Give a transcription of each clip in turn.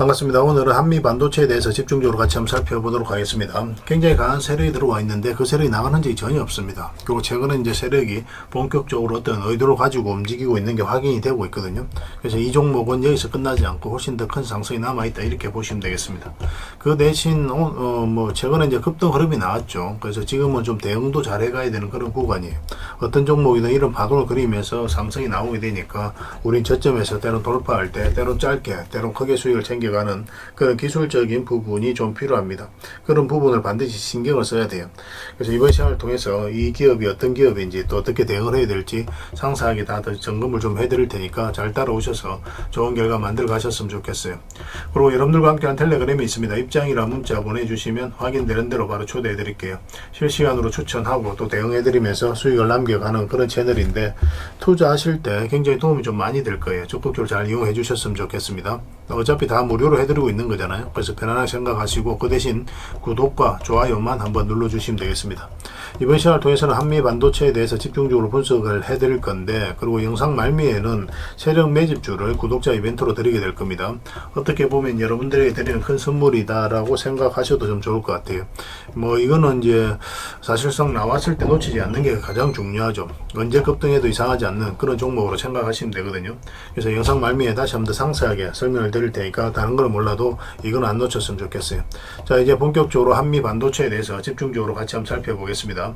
반갑습니다. 오늘은 한미 반도체에 대해서 집중적으로 같이 한번 살펴보도록 하겠습니다. 굉장히 강한 세력이 들어와 있는데 그 세력이 나가는 흔적이 전혀 없습니다. 그리고 최근에 이제 세력이 본격적으로 어떤 의도를 가지고 움직이고 있는 게 확인이 되고 있거든요. 그래서 이 종목은 여기서 끝나지 않고 훨씬 더 큰 상승이 남아있다 이렇게 보시면 되겠습니다. 그 대신 최근에 이제 급등 흐름이 나왔죠. 그래서 지금은 좀 대응도 잘 해가야 되는 그런 구간이에요. 어떤 종목이든 이런 파동을 그리면서 상승이 나오게 되니까 우린 저점에서 때론 돌파할 때 때론 짧게 때론 크게 수익을 챙겨가는 그런 기술적인 부분이 좀 필요합니다. 그런 부분을 반드시 신경을 써야 돼요. 그래서 이번 시간을 통해서 이 기업이 어떤 기업인지 또 어떻게 대응을 해야 될지 상세하게 다 점검을 좀 해드릴 테니까 잘 따라오셔서 좋은 결과 만들어 가셨으면 좋겠어요. 그리고 여러분들과 함께한 텔레그램이 있습니다. 입장이라 문자 보내주시면 확인되는 대로 바로 초대해 드릴게요. 실시간으로 추천하고 또 대응해 드리면서 수익을 남겨가는 그런 채널인데 투자하실 때 굉장히 도움이 좀 많이 될 거예요. 적극적으로 잘 이용해 주셨으면 좋겠습니다. 어차피 다 무료로 해드리고 있는 거잖아요. 그래서 편안하게 생각하시고 그 대신 구독과 좋아요만 한번 눌러주시면 되겠습니다. 이번 시간을 통해서는 한미 반도체에 대해서 집중적으로 분석을 해드릴 건데, 그리고 영상 말미에는 세력 매집주를 구독자 이벤트로 드리게 될 겁니다. 어떻게 보면 여러분들에게 드리는 큰 선물이다라고 생각하셔도 좀 좋을 것 같아요. 이거는 이제 사실상 나왔을 때 놓치지 않는 게 가장 중요하죠. 언제 급등해도 이상하지 않는 그런 종목으로 생각하시면 되거든요. 그래서 영상 말미에 다시 한번 더 상세하게 설명을 드릴 테니까 다른 걸 몰라도 이건 안 놓쳤으면 좋겠어요. 자, 이제 본격적으로 한미 반도체에 대해서 집중적으로 같이 한번 살펴보겠습니다.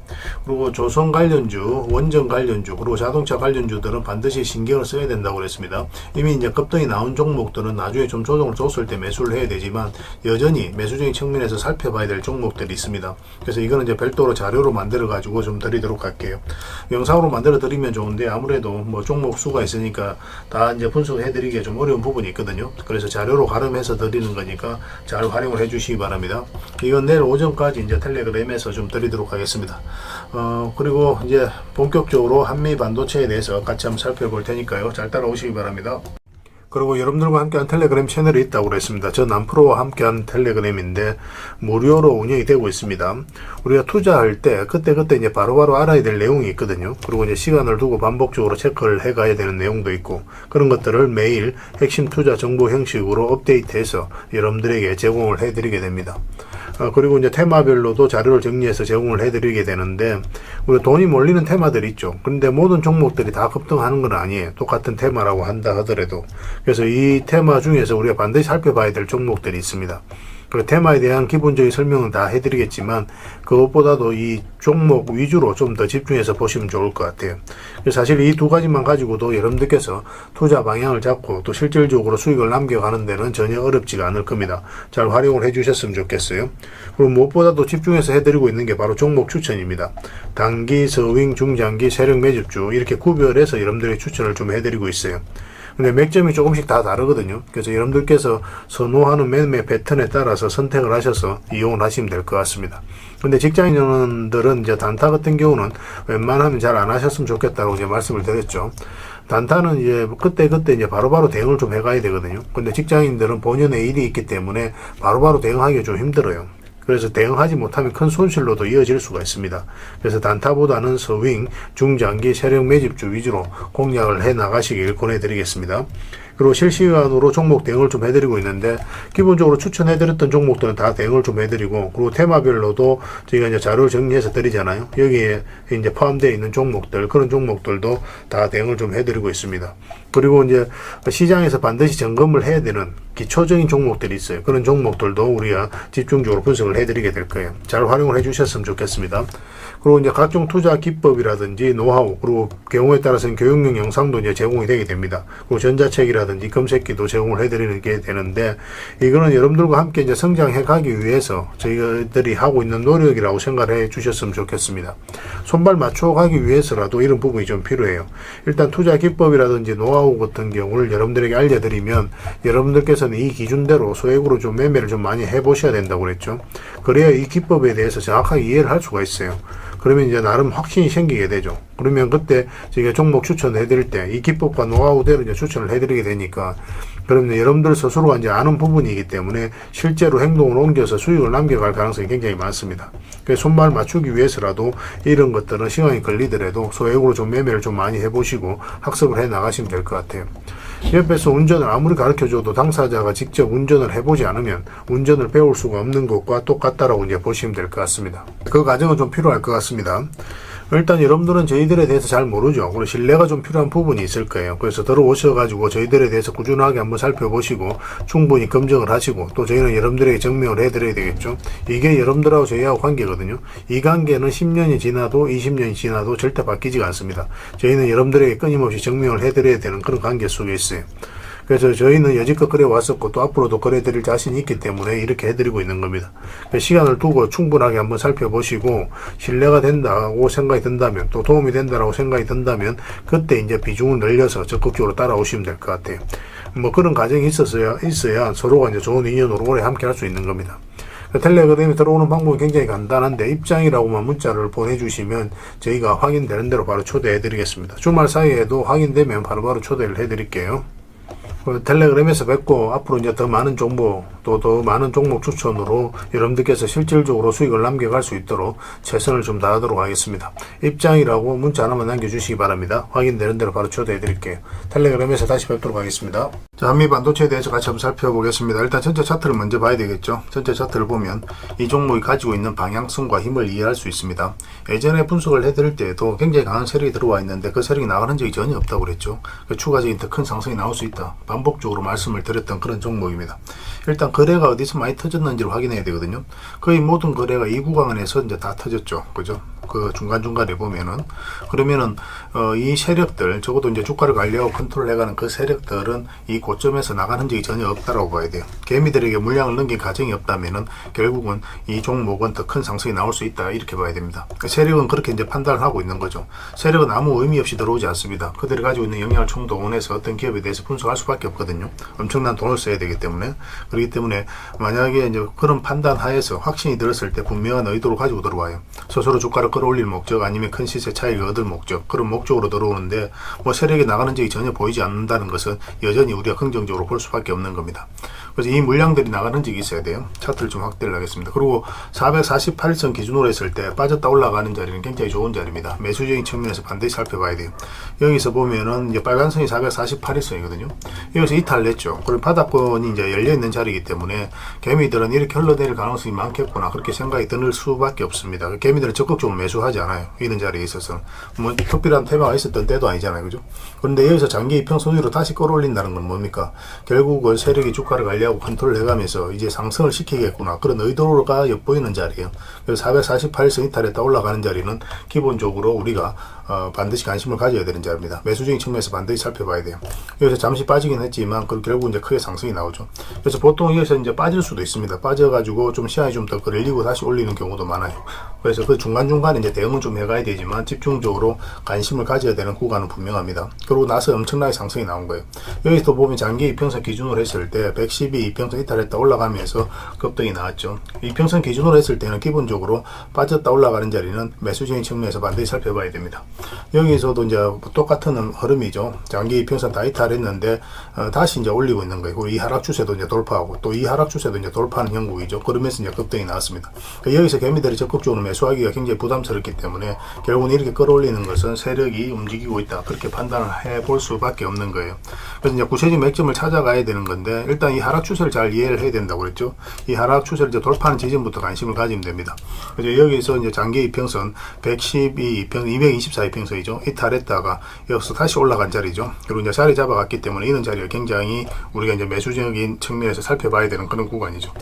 그리고 조선 관련주, 원전 관련주, 그리고 자동차 관련주들은 반드시 신경을 써야 된다고 그랬습니다. 이미 이제 급등이 나온 종목들은 나중에 좀 조정을 줬을 때 매수를 해야 되지만 여전히 매수적인 측면에서 살펴봐야 될 종목들이 있습니다. 그래서 이거는 이제 별도로 자료로 만들어 가지고 좀 드리도록 할게요. 영상으로 만들어 드리면 좋은데 아무래도 종목 수가 있으니까 다 이제 분석해 드리기가 좀 어려운 부분이 있거든요. 그래서 자료로 가름해서 드리는 거니까 잘 활용을 해 주시기 바랍니다. 이건 내일 오전까지 이제 텔레그램에서 좀 드리도록 하겠습니다. 그리고 이제 본격적으로 한미 반도체에 대해서 같이 한번 살펴볼 테니까요. 잘 따라오시기 바랍니다. 그리고 여러분들과 함께한 텔레그램 채널이 있다고 그랬습니다. 저 남프로와 함께한 텔레그램인데 무료로 운영이 되고 있습니다. 우리가 투자할 때 그때 이제 바로바로 알아야 될 내용이 있거든요. 그리고 이제 시간을 두고 반복적으로 체크를 해가야 되는 내용도 있고 그런 것들을 매일 핵심 투자 정보 형식으로 업데이트해서 여러분들에게 제공을 해드리게 됩니다. 그리고 이제 테마별로도 자료를 정리해서 제공을 해드리게 되는데 우리 돈이 몰리는 테마들이 있죠. 그런데 모든 종목들이 다 급등하는 건 아니에요. 똑같은 테마라고 한다 하더라도. 그래서 이 테마 중에서 우리가 반드시 살펴봐야 될 종목들이 있습니다. 그 테마에 대한 기본적인 설명은 다 해드리겠지만 그것보다도 이 종목 위주로 좀 더 집중해서 보시면 좋을 것 같아요. 사실 이 두 가지만 가지고도 여러분들께서 투자 방향을 잡고 또 실질적으로 수익을 남겨가는 데는 전혀 어렵지가 않을 겁니다. 잘 활용을 해주셨으면 좋겠어요. 그리고 무엇보다도 집중해서 해드리고 있는 게 바로 종목 추천입니다. 단기, 서윙, 중장기, 세력 매집주 이렇게 구별해서 여러분들의 추천을 좀 해드리고 있어요. 근데 맥점이 조금씩 다 다르거든요. 그래서 여러분들께서 선호하는 매매 패턴에 따라서 선택을 하셔서 이용을 하시면 될 것 같습니다. 근데 직장인들은 이제 단타 같은 경우는 웬만하면 잘 안 하셨으면 좋겠다고 이제 말씀을 드렸죠. 단타는 이제 그때 이제 바로바로 대응을 좀 해가야 되거든요. 근데 직장인들은 본연의 일이 있기 때문에 바로바로 대응하기가 좀 힘들어요. 그래서 대응하지 못하면 큰 손실로도 이어질 수가 있습니다. 그래서 단타보다는 서윙, 중장기, 세력 매집주 위주로 공략을 해 나가시길 권해드리겠습니다. 그리고 실시간으로 종목 대응을 좀 해드리고 있는데 기본적으로 추천해드렸던 종목들은 다 대응을 좀 해드리고 그리고 테마별로도 저희가 이제 자료를 정리해서 드리잖아요. 여기에 이제 포함되어 있는 종목들 그런 종목들도 다 대응을 좀 해드리고 있습니다. 그리고 이제 시장에서 반드시 점검을 해야 되는 기초적인 종목들이 있어요. 그런 종목들도 우리가 집중적으로 분석을 해드리게 될 거예요. 잘 활용을 해주셨으면 좋겠습니다. 그리고 이제 각종 투자 기법이라든지 노하우 그리고 경우에 따라서는 교육용 영상도 이제 제공이 되게 됩니다. 그리고 전자책이라든지 검색기도 제공을 해드리는 게 되는데 이거는 여러분들과 함께 이제 성장해 가기 위해서 저희들이 하고 있는 노력이라고 생각해 주셨으면 좋겠습니다. 손발 맞춰 가기 위해서라도 이런 부분이 좀 필요해요. 일단 투자 기법이라든지 노하우 같은 경우를 여러분들에게 알려드리면 여러분들께서는 이 기준대로 소액으로 좀 매매를 좀 많이 해보셔야 된다고 그랬죠. 그래야 이 기법에 대해서 정확하게 이해를 할 수가 있어요. 그러면 이제 나름 확신이 생기게 되죠. 그러면 그때 저희가 종목 추천을 해드릴 때 이 기법과 노하우대로 이제 추천을 해드리게 되니까 그러면 여러분들 스스로가 이제 아는 부분이기 때문에 실제로 행동을 옮겨서 수익을 남겨갈 가능성이 굉장히 많습니다. 그래서 손발 맞추기 위해서라도 이런 것들은 시간이 걸리더라도 소액으로 좀 매매를 좀 많이 해보시고 학습을 해 나가시면 될 것 같아요. 옆에서 운전을 아무리 가르쳐줘도 당사자가 직접 운전을 해보지 않으면 운전을 배울 수가 없는 것과 똑같다라고 이제 보시면 될 것 같습니다. 그 과정은 좀 필요할 것 같습니다. 일단 여러분들은 저희들에 대해서 잘 모르죠. 그리고 신뢰가 좀 필요한 부분이 있을 거예요. 그래서 들어오셔가지고 저희들에 대해서 꾸준하게 한번 살펴보시고 충분히 검증을 하시고, 또 저희는 여러분들에게 증명을 해드려야 되겠죠. 이게 여러분들하고 저희하고 관계거든요. 이 관계는 10년이 지나도 20년이 지나도 절대 바뀌지가 않습니다. 저희는 여러분들에게 끊임없이 증명을 해드려야 되는 그런 관계 속에 있어요. 그래서 저희는 여지껏 그래 왔었고 또 앞으로도 그래 드릴 자신이 있기 때문에 이렇게 해드리고 있는 겁니다. 시간을 두고 충분하게 한번 살펴보시고 신뢰가 된다고 생각이 든다면, 또 도움이 된다고 생각이 든다면 그때 이제 비중을 늘려서 적극적으로 따라오시면 될 것 같아요. 뭐 그런 과정이 있어야 서로가 이제 좋은 인연으로 오래 함께 할 수 있는 겁니다. 텔레그램에 들어오는 방법이 굉장히 간단한데, 입장이라고만 문자를 보내주시면 저희가 확인되는 대로 바로 초대해 드리겠습니다. 주말 사이에도 확인되면 바로바로 초대를 해 드릴게요. 텔레그램에서 뵙고, 앞으로 이제 더 많은 정보, 또 더 많은 종목 추천으로 여러분들께서 실질적으로 수익을 남겨갈 수 있도록 최선을 좀 다하도록 하겠습니다. 입장이라고 문자 하나만 남겨주시기 바랍니다. 확인되는 대로 바로 초대해 드릴게요. 텔레그램에서 다시 뵙도록 하겠습니다. 자, 한미 반도체에 대해서 같이 한번 살펴보겠습니다. 일단 전체 차트를 먼저 봐야 되겠죠. 전체 차트를 보면 이 종목이 가지고 있는 방향성과 힘을 이해할 수 있습니다. 예전에 분석을 해드릴 때도 굉장히 강한 세력이 들어와 있는데 그 세력이 나가는 적이 전혀 없다고 그랬죠. 추가적인 더 큰 상승이 나올 수 있다, 반복적으로 말씀을 드렸던 그런 종목입니다. 일단 거래가 어디서 많이 터졌는지를 확인해야 되거든요. 거의 모든 거래가 이 구간에서 이제 다 터졌죠. 그죠? 그 중간중간에 보면은, 그러면은 이 세력들, 적어도 이제 주가를 관리하고 컨트롤해가는 그 세력들은 이 고점에서 나가는 적이 전혀 없다라고 봐야 돼요. 개미들에게 물량을 넘긴 가정이 없다면은 결국은 이 종목은 더 큰 상승이 나올 수 있다, 이렇게 봐야 됩니다. 세력은 그렇게 이제 판단을 하고 있는 거죠. 세력은 아무 의미 없이 들어오지 않습니다. 그들이 가지고 있는 영향을 총동원해서 어떤 기업에 대해서 분석할 수밖에 없거든요. 엄청난 돈을 써야 되기 때문에. 그렇기 때문에 만약에 이제 그런 판단 하에서 확신이 들었을 때 분명한 의도를 가지고 들어와요. 스스로 주가를 끌어올릴 목적, 아니면 큰 시세 차익을 얻을 목적, 그런 목적으로 들어오는데, 뭐 세력이 나가는 적이 전혀 보이지 않는다는 것은 여전히 우리가 긍정적으로 볼 수밖에 없는 겁니다. 그래서 이 물량들이 나가는 적이 있어야 돼요. 차트를 좀 확대를 하겠습니다. 그리고 448선 기준으로 했을 때 빠졌다 올라가는 자리는 굉장히 좋은 자리입니다. 매수적인 측면에서 반드시 살펴봐야 돼요. 여기서 보면은 이제 빨간 선이 448일선이거든요. 여기서 이탈냈죠. 그리고 바닥권이 이제 열려있는 자리이기 때문에 개미들은 이렇게 흘러내릴 가능성이 많겠구나, 그렇게 생각이 들 수밖에 없습니다. 개미들은 적극적으로 매수하지 않아요. 이런 자리에 있어서. 뭐 특별한 테마가 있었던 때도 아니잖아요. 그죠? 그런데 여기서 장기 이평선 위로 다시 끌어올린다는 건 뭡니까? 결국은 세력이 주가를 관리하고 컨트롤 해가면서 이제 상승을 시키겠구나, 그런 의도가 엿보이는 자리예요. 그래서 448일선 이탈했다 올라가는 자리는 기본적으로 우리가 반드시 관심을 가져야 되는 자리입니다. 매수적인 측면에서 반드시 살펴봐야 돼요. 여기서 잠시 빠지긴 했지만 결국 이제 크게 상승이 나오죠. 그래서 보통 여기서 이제 빠질 수도 있습니다. 빠져가지고 좀 시간이 좀 더 걸리고 다시 올리는 경우도 많아요. 그래서 그 중간중간에 이제 대응은 좀 해가야 되지만 집중적으로 관심을 가져야 되는 구간은 분명합니다. 그러고 나서 엄청나게 상승이 나온 거예요. 여기서 보면 장기 이평선 기준으로 했을 때 112 이평선 이탈했다 올라가면서 급등이 나왔죠. 이평선 기준으로 했을 때는 기본적으로 빠졌다 올라가는 자리는 매수적인 측면에서 반드시 살펴봐야 됩니다. 여기서도 이제 똑같은 흐름이죠. 장기 이평선 다 이탈했는데 다시 이제 올리고 있는 거예요. 그리고 이 하락 추세도 이제 돌파하고, 또 이 하락 추세도 이제 돌파하는 형국이죠. 그러면서 이제 급등이 나왔습니다. 여기서 개미들이 적극적으로 매수하기가 굉장히 부담스럽기 때문에 결국은 이렇게 끌어올리는 것은 세력이 움직이고 있다, 그렇게 판단을 해볼 수밖에 없는 거예요. 그래서 이제 구체적인 맥점을 찾아가야 되는 건데, 일단 이 하락 추세를 잘 이해를 해야 된다고 그랬죠. 이 하락 추세를 이제 돌파하는 지점부터 관심을 가지면 됩니다. 그래서 여기서 이제 장기 이평선 112 이평, 224 이평선이죠. 이탈했다가 여기서 다시 올라간 자리죠. 그리고 이제 자리 잡아갔기 때문에 이런 자리가 굉장히 우리가 이제 매수적인 측면에서 살펴봐야 되는 그런 구간이죠.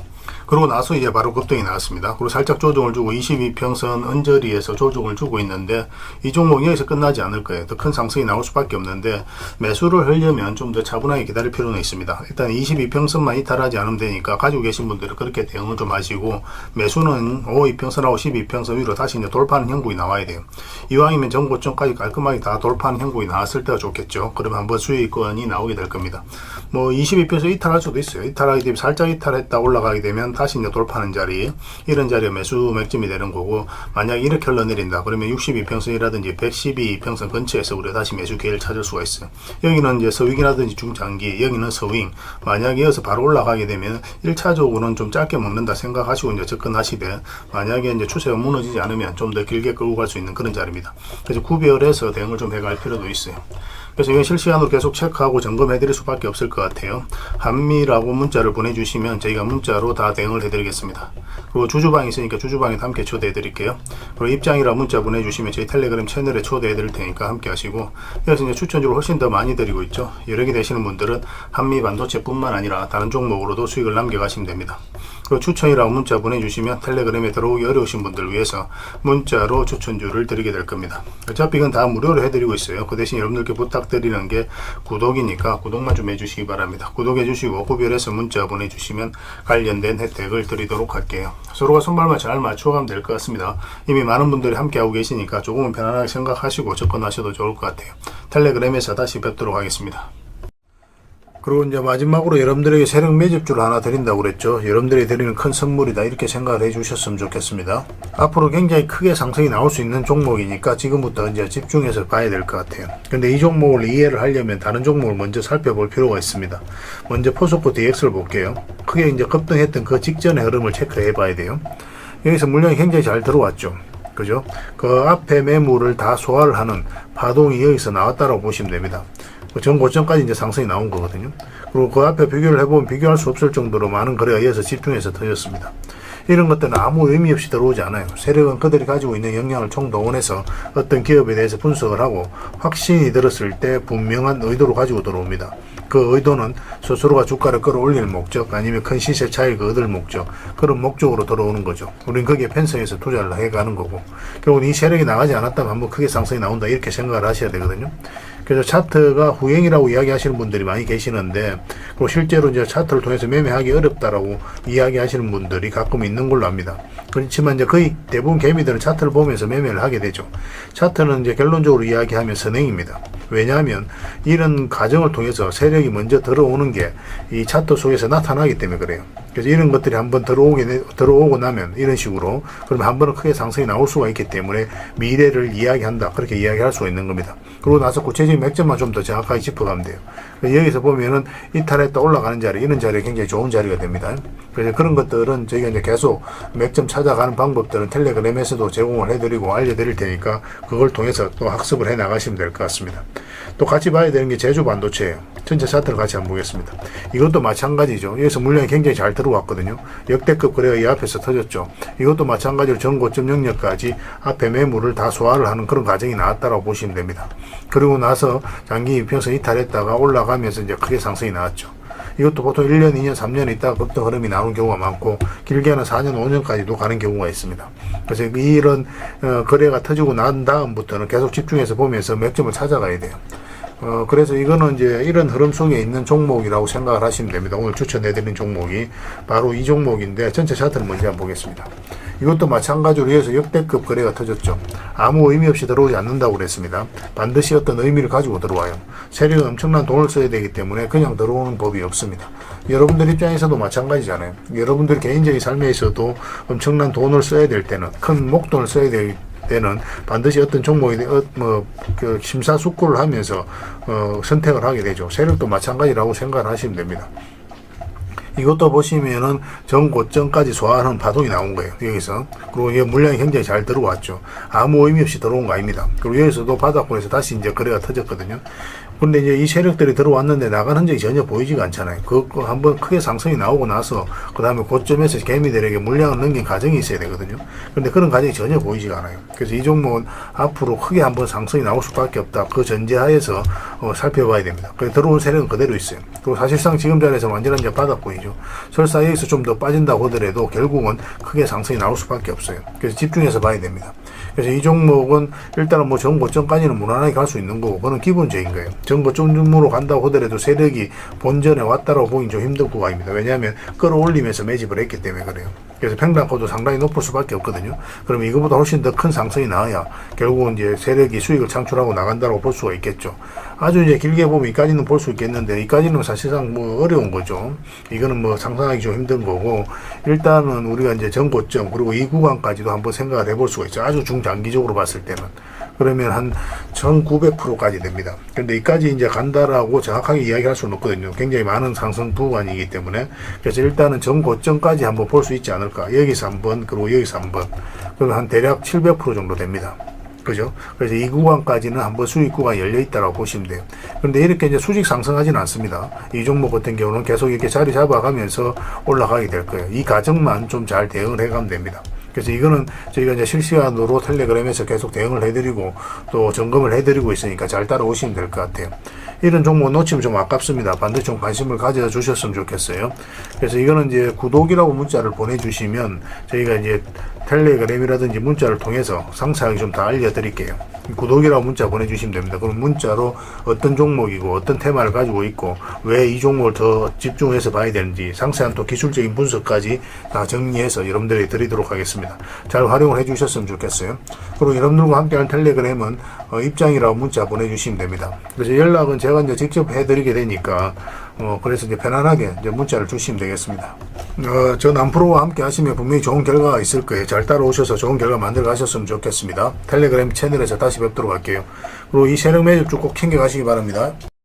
그러고 나서 이제 바로 급등이 나왔습니다. 그리고 살짝 조정을 주고 22평선 언저리에서 조정을 주고 있는데, 이 종목이 여기서 끝나지 않을 거예요. 더 큰 상승이 나올 수밖에 없는데, 매수를 하려면 좀 더 차분하게 기다릴 필요는 있습니다. 일단 22평선만 이탈하지 않으면 되니까 가지고 계신 분들은 그렇게 대응을 좀 하시고, 매수는 5이평선하고 12평선 위로 다시 이제 돌파하는 형국이 나와야 돼요. 이왕이면 전고점까지 깔끔하게 다 돌파하는 형국이 나왔을 때가 좋겠죠. 그러면 한번 수익권이 나오게 될 겁니다. 뭐 22평선 이탈할 수도 있어요. 이탈하게 되면 살짝 이탈했다 올라가게 되면 다시 이제 돌파하는 자리, 이런 자리에 매수 맥점이 되는 거고, 만약 이렇게 흘러내린다 그러면 62평선이라든지 112평선 근처에서 우리가 다시 매수 기회를 찾을 수가 있어요. 여기는 이제 서윙이라든지 중장기, 여기는 서윙. 만약 이어서 바로 올라가게 되면 1차적으로는 좀 짧게 먹는다 생각하시고 이제 접근하시되, 만약에 이제 추세가 무너지지 않으면 좀 더 길게 끌고 갈 수 있는 그런 자리입니다. 그래서 구별해서 대응을 좀 해갈 필요도 있어요. 그래서 이건 실시간으로 계속 체크하고 점검해 드릴 수밖에 없을 것 같아요. 한미라고 문자를 보내주시면 저희가 문자로 다 대응을 해드리겠습니다. 그리고 주주방이 있으니까 주주방에 함께 초대해 드릴게요. 그리고 입장이라 문자 보내주시면 저희 텔레그램 채널에 초대해 드릴 테니까 함께 하시고, 여기서 이제 추천주를 훨씬 더 많이 드리고 있죠. 여러 개 되시는 분들은 한미 반도체뿐만 아니라 다른 종목으로도 수익을 남겨가시면 됩니다. 그리고 추천이라고 문자 보내주시면 텔레그램에 들어오기 어려우신 분들을 위해서 문자로 추천주를 드리게 될 겁니다. 어차피 이건 다 무료로 해드리고 있어요. 그 대신 여러분들께 부탁드리는 게 구독이니까 구독만 좀 해주시기 바랍니다. 구독해 주시고 구별해서 문자 보내주시면 관련된 혜택을 드리도록 할게요. 서로가 손발만 잘 맞춰가면 될 것 같습니다. 이미 많은 분들이 함께하고 계시니까 조금은 편안하게 생각하시고 접근하셔도 좋을 것 같아요. 텔레그램에서 다시 뵙도록 하겠습니다. 그리고 이제 마지막으로 여러분들에게 세력 매집주를 하나 드린다고 그랬죠. 여러분들이 드리는 큰 선물이다, 이렇게 생각을 해 주셨으면 좋겠습니다. 앞으로 굉장히 크게 상승이 나올 수 있는 종목이니까 지금부터 이제 집중해서 봐야 될 것 같아요. 근데 이 종목을 이해를 하려면 다른 종목을 먼저 살펴볼 필요가 있습니다. 먼저 포스코 DX를 볼게요. 크게 이제 급등했던 그 직전의 흐름을 체크해 봐야 돼요. 여기서 물량이 굉장히 잘 들어왔죠. 그죠? 그 앞에 매물을 다 소화를 하는 파동이 여기서 나왔다고 보시면 됩니다. 전 고점까지 이제 상승이 나온 거거든요. 그리고 그 앞에 비교를 해보면 비교할 수 없을 정도로 많은 거래가 이어서 집중해서 터졌습니다. 이런 것들은 아무 의미 없이 들어오지 않아요. 세력은 그들이 가지고 있는 역량을 총동원해서 어떤 기업에 대해서 분석을 하고 확신이 들었을 때 분명한 의도를 가지고 들어옵니다. 그 의도는 스스로가 주가를 끌어올릴 목적, 아니면 큰 시세 차익을 얻을 목적, 그런 목적으로 들어오는 거죠. 우리는 거기에 편성해서 투자를 해가는 거고, 결국 이 세력이 나가지 않았다면 한번 크게 상승이 나온다, 이렇게 생각을 하셔야 되거든요. 그래서 차트가 후행이라고 이야기하시는 분들이 많이 계시는데, 그리고 실제로 이제 차트를 통해서 매매하기 어렵다라고 이야기하시는 분들이 가끔 있는 걸로 압니다. 그렇지만 이제 거의 대부분 개미들은 차트를 보면서 매매를 하게 되죠. 차트는 이제 결론적으로 이야기하면 선행입니다. 왜냐하면 이런 과정을 통해서 세력이 먼저 들어오는 게 이 차트 속에서 나타나기 때문에 그래요. 그래서 이런 것들이 한번 들어오고 나면 이런 식으로, 그러면 한 번은 크게 상승이 나올 수가 있기 때문에 미래를 이야기한다, 그렇게 이야기할 수가 있는 겁니다. 그러고 나서 구체적인 맥점만 좀 더 정확하게 짚어가면 돼요. 여기서 보면은 이탈했다 올라가는 자리, 이런 자리가 굉장히 좋은 자리가 됩니다. 그래서 그런 것들은 저희가 이제 계속 맥점 찾아가는 방법들은 텔레그램에서도 제공을 해드리고 알려드릴 테니까 그걸 통해서 또 학습을 해 나가시면 될 것 같습니다. 또 같이 봐야 되는 게 제주 반도체예요. 전체 차트를 같이 한번 보겠습니다. 이것도 마찬가지죠. 여기서 물량이 굉장히 잘 들어왔거든요. 역대급 거래가 이 앞에서 터졌죠. 이것도 마찬가지로 전고점 영역까지 앞에 매물을 다 소화를 하는 그런 과정이 나왔다고 보시면 됩니다. 그리고 나서 장기 이평선 이탈했다가 올라가면서 이제 크게 상승이 나왔죠. 이것도 보통 1년, 2년, 3년 있다가 급등 흐름이 나오는 경우가 많고, 길게는 4년, 5년까지도 가는 경우가 있습니다. 그래서 이런 거래가 터지고 난 다음부터는 계속 집중해서 보면서 맥점을 찾아가야 돼요. 그래서 이거는 이제 이런 흐름 속에 있는 종목이라고 생각을 하시면 됩니다. 오늘 추천해드린 종목이 바로 이 종목인데, 전체 차트를 먼저 한번 보겠습니다. 이것도 마찬가지로 해서 역대급 거래가 터졌죠. 아무 의미 없이 들어오지 않는다고 그랬습니다. 반드시 어떤 의미를 가지고 들어와요. 세력은 엄청난 돈을 써야 되기 때문에 그냥 들어오는 법이 없습니다. 여러분들 입장에서도 마찬가지잖아요. 여러분들 개인적인 삶에 있어도 엄청난 돈을 써야 될 때는, 큰 목돈을 써야 될 때는 반드시 어떤 종목에 심사숙고를 하면서 선택을 하게 되죠. 세력도 마찬가지라고 생각을 하시면 됩니다. 이것도 보시면은 전고점까지 소화하는 파동이 나온 거예요. 여기서. 그리고 이 물량이 굉장히 잘 들어왔죠. 아무 의미 없이 들어온 거 아닙니다. 그리고 여기서도 바닥권에서 다시 이제 거래가 터졌거든요. 근데 이제 이 세력들이 들어왔는데 나간 흔적이 전혀 보이지가 않잖아요. 한번 크게 상승이 나오고 나서 그 다음에 고점에서 개미들에게 물량을 넘긴 과정이 있어야 되거든요. 근데 그런 과정이 전혀 보이지가 않아요. 그래서 이 종목은 앞으로 크게 한번 상승이 나올 수밖에 없다, 그 전제하에서 살펴봐야 됩니다. 그래서 들어온 세력은 그대로 있어요. 그리고 사실상 지금 자리에서 완전한 이제 바닥권이죠. 설사 여기서 좀 더 빠진다고 하더라도 결국은 크게 상승이 나올 수밖에 없어요. 그래서 집중해서 봐야 됩니다. 그래서 이 종목은 일단은 뭐 전고점까지는 무난하게 갈 수 있는 거고, 그건 기본적인 거예요. 전고점으로 간다고 하더라도 세력이 본전에 왔다라고 보긴 좀 힘든 구간입니다. 왜냐하면 끌어올리면서 매집을 했기 때문에 그래요. 그래서 평단가도 상당히 높을 수밖에 없거든요. 그러면 이거보다 훨씬 더 큰 상승이 나와야 결국은 이제 세력이 수익을 창출하고 나간다고 볼 수가 있겠죠. 아주 이제 길게 보면 이까지는 볼 수 있겠는데 이까지는 사실상 뭐 어려운 거죠. 이거는 뭐 상상하기 좀 힘든 거고, 일단은 우리가 이제 전고점 그리고 이 구간까지도 한번 생각을 해볼 수가 있죠. 아주 중장기적으로 봤을 때는. 그러면 한 1900%까지 됩니다. 근데 이까지 이제 간다라고 정확하게 이야기할 수는 없거든요. 굉장히 많은 상승 구간이기 때문에. 그래서 일단은 전고점까지 한번 볼 수 있지 않을까. 여기서 한번, 그리고 여기서 한번. 그러면 한 대략 700% 정도 됩니다. 그죠? 그래서 이 구간까지는 한번 수익 구간이 열려 있다고 보시면 돼요. 그런데 이렇게 이제 수직 상승하지는 않습니다. 이 종목 같은 경우는 계속 이렇게 자리 잡아가면서 올라가게 될 거예요. 이 과정만 좀 잘 대응을 해가면 됩니다. 그래서 이거는 저희가 이제 실시간으로 텔레그램에서 계속 대응을 해드리고 또 점검을 해드리고 있으니까 잘 따라오시면 될 것 같아요. 이런 종목 놓치면 좀 아깝습니다. 반드시 좀 관심을 가져 주셨으면 좋겠어요. 그래서 이거는 이제 구독이라고 문자를 보내주시면 저희가 이제 텔레그램이라든지 문자를 통해서 상세하게 좀 다 알려드릴게요. 구독이라고 문자 보내주시면 됩니다. 그럼 문자로 어떤 종목이고 어떤 테마를 가지고 있고 왜 이 종목을 더 집중해서 봐야 되는지 상세한 또 기술적인 분석까지 다 정리해서 여러분들에게 드리도록 하겠습니다. 잘 활용을 해주셨으면 좋겠어요. 그리고 여러분들과 함께하는 텔레그램은 입장이라고 문자 보내주시면 됩니다. 그래서 연락은 제가 이제 직접 해드리게 되니까 그래서 이제 편안하게 이제 문자를 주시면 되겠습니다. 저 남프로와 함께 하시면 분명히 좋은 결과가 있을 거예요. 잘 따라오셔서 좋은 결과 만들어 가셨으면 좋겠습니다. 텔레그램 채널에서 다시 뵙도록 할게요. 그리고 이 세력 매집 쭉 꼭 챙겨 가시기 바랍니다.